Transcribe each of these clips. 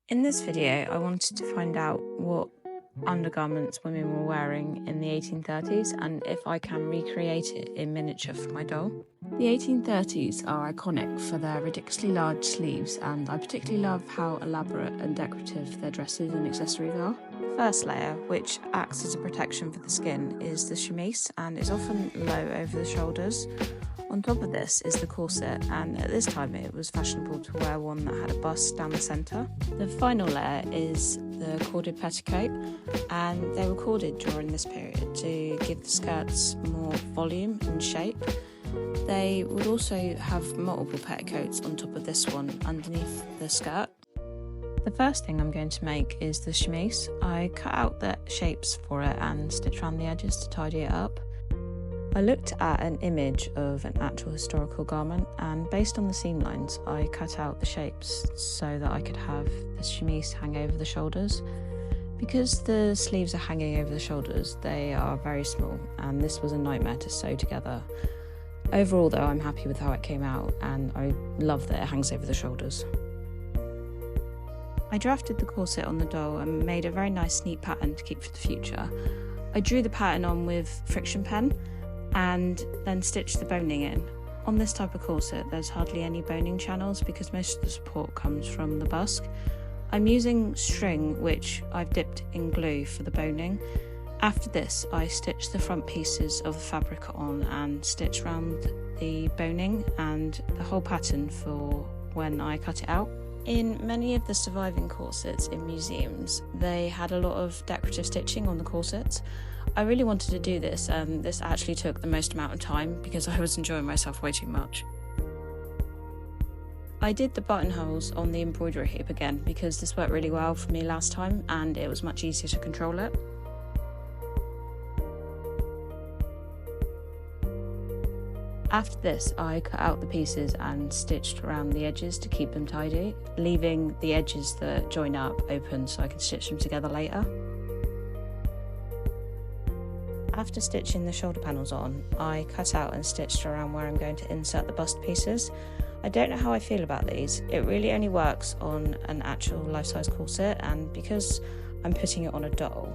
In this video, I wanted to find out what undergarments women were wearing in the 1830s and if I can recreate it in miniature for my doll. The 1830s are iconic for their ridiculously large sleeves, and I particularly love how elaborate and decorative their dresses and accessories are. The first layer, which acts as a protection for the skin, is the chemise and is often low over the shoulders. On top of this is the corset, and at this time it was fashionable to wear one that had a bust down the centre. The final layer is the corded petticoat, and they were corded during this period to give the skirts more volume and shape. They would also have multiple petticoats on top of this one underneath the skirt. The first thing I'm going to make is the chemise. I cut out the shapes for it and stitched around the edges to tidy it up. I looked at an image of an actual historical garment, and based on the seam lines I cut out the shapes so that I could have the chemise hang over the shoulders. Because the sleeves are hanging over the shoulders, they are very small, and this was a nightmare to sew together. Overall though, I'm happy with how it came out, and I love that it hangs over the shoulders. I drafted the corset on the doll and made a very nice neat pattern to keep for the future. I drew the pattern on with friction pen and then stitched the boning in. On this type of corset there's hardly any boning channels because most of the support comes from the busk. I'm using string which I've dipped in glue for the boning. After this I stitched the front pieces of the fabric on and stitched around the boning and the whole pattern for when I cut it out. In many of the surviving corsets in museums, they had a lot of decorative stitching on the corsets. I really wanted to do this, and this actually took the most amount of time because I was enjoying myself way too much. I did the buttonholes on the embroidery hoop again because this worked really well for me last time and it was much easier to control it. After this, I cut out the pieces and stitched around the edges to keep them tidy, leaving the edges that join up open so I can stitch them together later. After stitching the shoulder panels on, I cut out and stitched around where I'm going to insert the bust pieces. I don't know how I feel about these. It really only works on an actual life-size corset, and because I'm putting it on a doll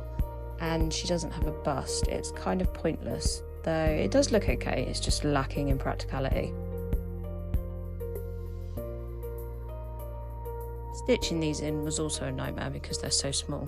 and she doesn't have a bust, it's kind of pointless. Though it does look okay, it's just lacking in practicality. Stitching these in was also a nightmare because they're so small.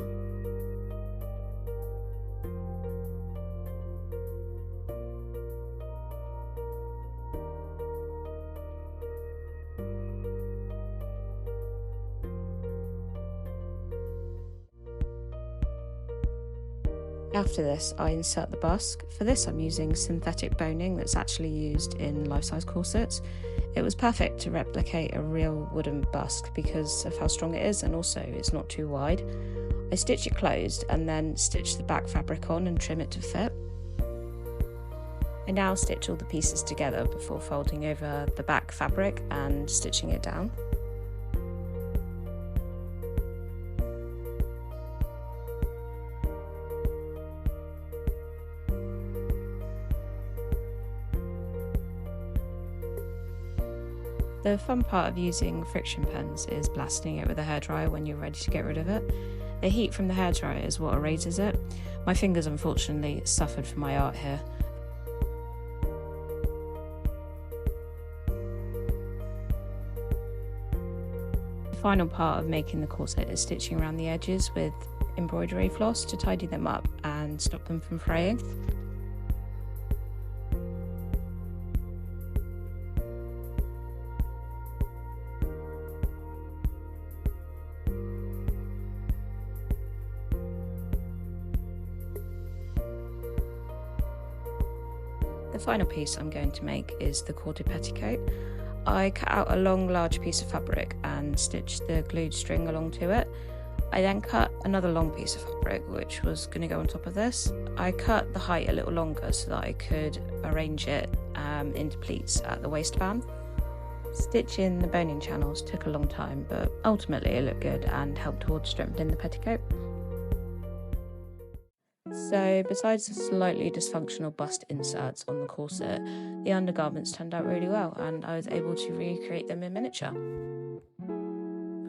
After this, I insert the busk. For this, I'm using synthetic boning that's actually used in life-size corsets. It was perfect to replicate a real wooden busk because of how strong it is, and also it's not too wide. I stitch it closed and then stitch the back fabric on and trim it to fit. I now stitch all the pieces together before folding over the back fabric and stitching it down. The fun part of using friction pens is blasting it with a hairdryer when you're ready to get rid of it. The heat from the hairdryer is what erases it. My fingers unfortunately suffered for my art here. The final part of making the corset is stitching around the edges with embroidery floss to tidy them up and stop them from fraying. The final piece I'm going to make is the corded petticoat. I cut out a long, large piece of fabric and stitched the glued string along to it. I then cut another long piece of fabric which was going to go on top of this. I cut the height a little longer so that I could arrange it into pleats at the waistband. Stitching the boning channels took a long time, but ultimately it looked good and helped towards strengthening the petticoat. So besides the slightly dysfunctional bust inserts on the corset, the undergarments turned out really well and I was able to recreate them in miniature.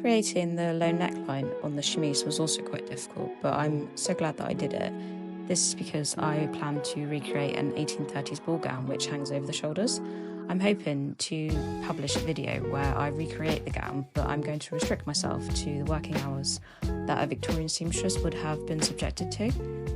Creating the low neckline on the chemise was also quite difficult, but I'm so glad that I did it. This is because I plan to recreate an 1830s ball gown which hangs over the shoulders. I'm hoping to publish a video where I recreate the gown, but I'm going to restrict myself to the working hours that a Victorian seamstress would have been subjected to.